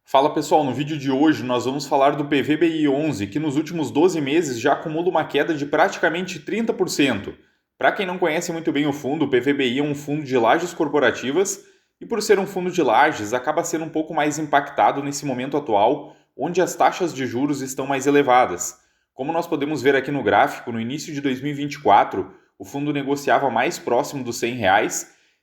Fala pessoal, no vídeo de hoje nós vamos falar do PVBI 11, que nos últimos 12 meses já acumula uma queda de praticamente 30%. Para quem não conhece muito bem o fundo, o PVBI é um fundo de lajes corporativas e por ser um fundo de lajes acaba sendo um pouco mais impactado nesse momento atual, onde as taxas de juros estão mais elevadas. Como nós podemos ver aqui no gráfico, no início de 2024, o fundo negociava mais próximo dos R$ 100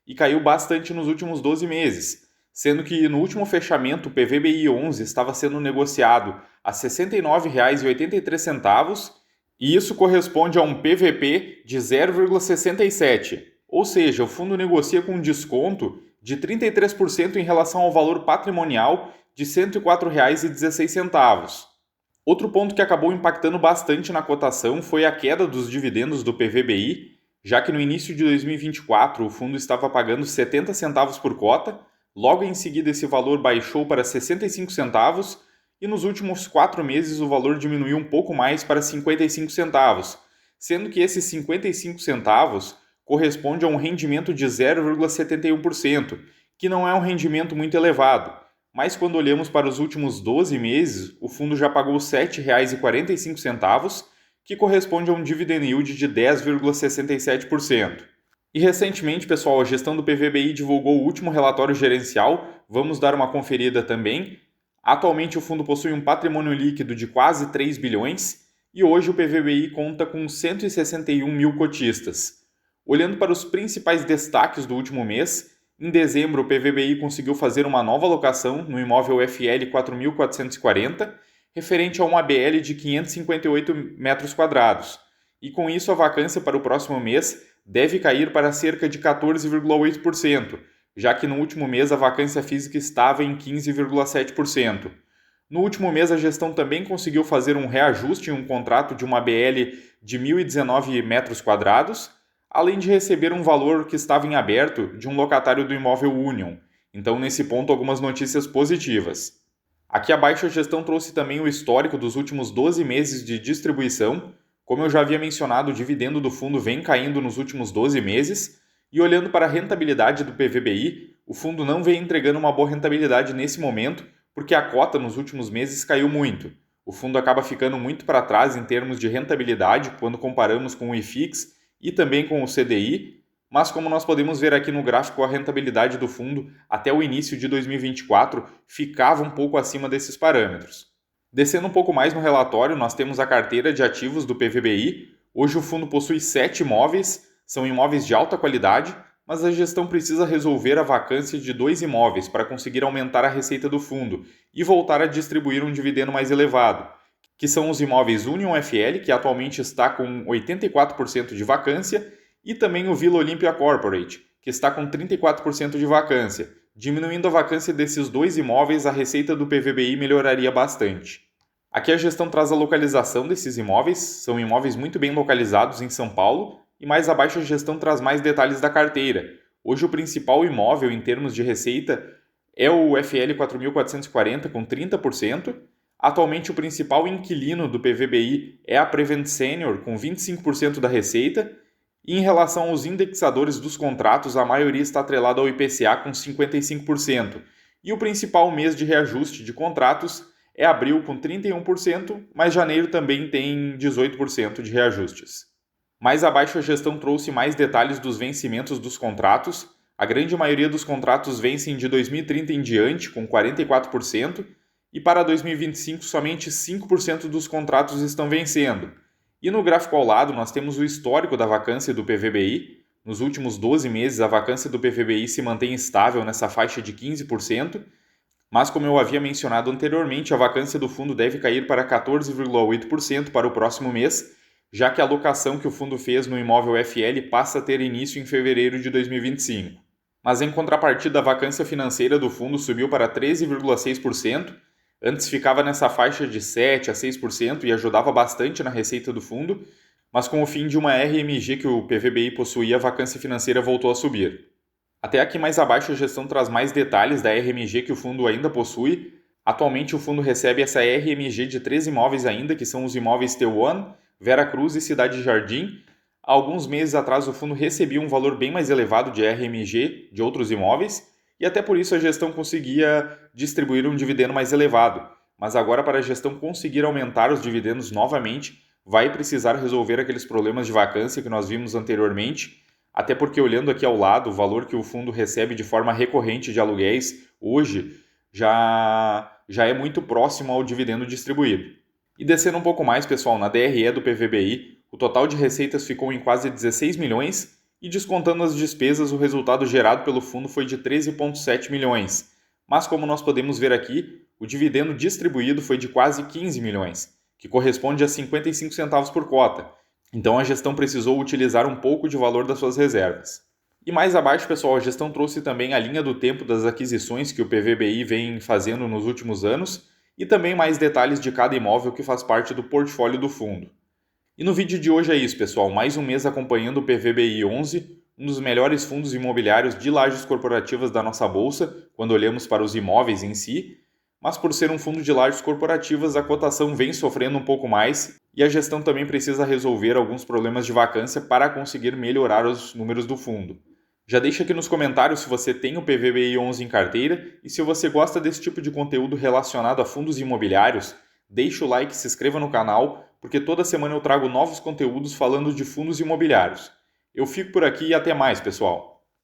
e caiu bastante nos últimos 12 meses, sendo que no último fechamento o PVBI 11 estava sendo negociado a R$ 69,83 e isso corresponde a um PVP de 0,67, ou seja, o fundo negocia com um desconto de 33% em relação ao valor patrimonial de R$ 104,16. Outro ponto que acabou impactando bastante na cotação foi a queda dos dividendos do PVBI, já que no início de 2024 o fundo estava pagando 70 centavos por cota. Logo em seguida, esse valor baixou para 65 centavos e nos últimos 4 meses o valor diminuiu um pouco mais para 55 centavos, sendo que esses 55 centavos corresponde a um rendimento de 0,71%, que não é um rendimento muito elevado, mas quando olhamos para os últimos 12 meses, o fundo já pagou R$ 7,45, que corresponde a um dividend yield de 10,67%. E recentemente, pessoal, a gestão do PVBI divulgou o último relatório gerencial, vamos dar uma conferida também. Atualmente o fundo possui um patrimônio líquido de quase 3 bilhões e hoje o PVBI conta com 161 mil cotistas. Olhando para os principais destaques do último mês, em dezembro o PVBI conseguiu fazer uma nova alocação no imóvel FL 4440, referente a uma ABL de 558 metros quadrados. E com isso a vacância para o próximo mês deve cair para cerca de 14,8%, já que no último mês a vacância física estava em 15,7%. No último mês, a gestão também conseguiu fazer um reajuste em um contrato de uma BL de 1.019 metros quadrados, além de receber um valor que estava em aberto de um locatário do imóvel Union. Então, nesse ponto, algumas notícias positivas. Aqui abaixo, a gestão trouxe também o histórico dos últimos 12 meses de distribuição. Como eu já havia mencionado, o dividendo do fundo vem caindo nos últimos 12 meses e olhando para a rentabilidade do PVBI, o fundo não vem entregando uma boa rentabilidade nesse momento porque a cota nos últimos meses caiu muito. O fundo acaba ficando muito para trás em termos de rentabilidade quando comparamos com o IFIX e também com o CDI, mas como nós podemos ver aqui no gráfico, a rentabilidade do fundo até o início de 2024 ficava um pouco acima desses parâmetros. Descendo um pouco mais no relatório, nós temos a carteira de ativos do PVBI. Hoje o fundo possui 7 imóveis, são imóveis de alta qualidade, mas a gestão precisa resolver a vacância de 2 imóveis para conseguir aumentar a receita do fundo e voltar a distribuir um dividendo mais elevado, que são os imóveis Union FL, que atualmente está com 84% de vacância, e também o Vila Olímpia Corporate, que está com 34% de vacância. Diminuindo a vacância desses 2 imóveis, a receita do PVBI melhoraria bastante. Aqui a gestão traz a localização desses imóveis, são imóveis muito bem localizados em São Paulo, e mais abaixo a gestão traz mais detalhes da carteira. Hoje o principal imóvel em termos de receita é o FL 4440 com 30%. Atualmente o principal inquilino do PVBI é a Prevent Senior com 25% da receita. E em relação aos indexadores dos contratos, a maioria está atrelada ao IPCA com 55%. E o principal mês de reajuste de contratos é abril com 31%, mas janeiro também tem 18% de reajustes. Mais abaixo a gestão trouxe mais detalhes dos vencimentos dos contratos. A grande maioria dos contratos vencem de 2030 em diante, com 44%, e para 2025 somente 5% dos contratos estão vencendo. E no gráfico ao lado nós temos o histórico da vacância do PVBI. Nos últimos 12 meses a vacância do PVBI se mantém estável nessa faixa de 15%, mas como eu havia mencionado anteriormente, a vacância do fundo deve cair para 14,8% para o próximo mês, já que a alocação que o fundo fez no imóvel FL passa a ter início em fevereiro de 2025. Mas em contrapartida, a vacância financeira do fundo subiu para 13,6%, antes ficava nessa faixa de 7 a 6% e ajudava bastante na receita do fundo, mas com o fim de uma RMG que o PVBI possuía, a vacância financeira voltou a subir. Até aqui mais abaixo a gestão traz mais detalhes da RMG que o fundo ainda possui. Atualmente o fundo recebe essa RMG de 3 imóveis ainda, que são os imóveis T1, Vera Cruz e Cidade Jardim. Há alguns meses atrás o fundo recebia um valor bem mais elevado de RMG de outros imóveis, e até por isso a gestão conseguia distribuir um dividendo mais elevado. Mas agora, para a gestão conseguir aumentar os dividendos novamente, vai precisar resolver aqueles problemas de vacância que nós vimos anteriormente, até porque olhando aqui ao lado, o valor que o fundo recebe de forma recorrente de aluguéis hoje já é muito próximo ao dividendo distribuído. E descendo um pouco mais, pessoal, na DRE do PVBI, o total de receitas ficou em quase 16 milhões e descontando as despesas, o resultado gerado pelo fundo foi de 13,7 milhões. Mas como nós podemos ver aqui, o dividendo distribuído foi de quase 15 milhões, que corresponde a 55 centavos por cota. Então a gestão precisou utilizar um pouco de valor das suas reservas. E mais abaixo, pessoal, a gestão trouxe também a linha do tempo das aquisições que o PVBI vem fazendo nos últimos anos e também mais detalhes de cada imóvel que faz parte do portfólio do fundo. E no vídeo de hoje é isso, pessoal. Mais um mês acompanhando o PVBI 11, um dos melhores fundos imobiliários de lajes corporativas da nossa bolsa, quando olhamos para os imóveis em si. Mas por ser um fundo de lajes corporativas, a cotação vem sofrendo um pouco mais e a gestão também precisa resolver alguns problemas de vacância para conseguir melhorar os números do fundo. Já deixa aqui nos comentários se você tem o PVBI 11 em carteira e se você gosta desse tipo de conteúdo relacionado a fundos imobiliários, deixa o like e se inscreva no canal, porque toda semana eu trago novos conteúdos falando de fundos imobiliários. Eu fico por aqui e até mais, pessoal!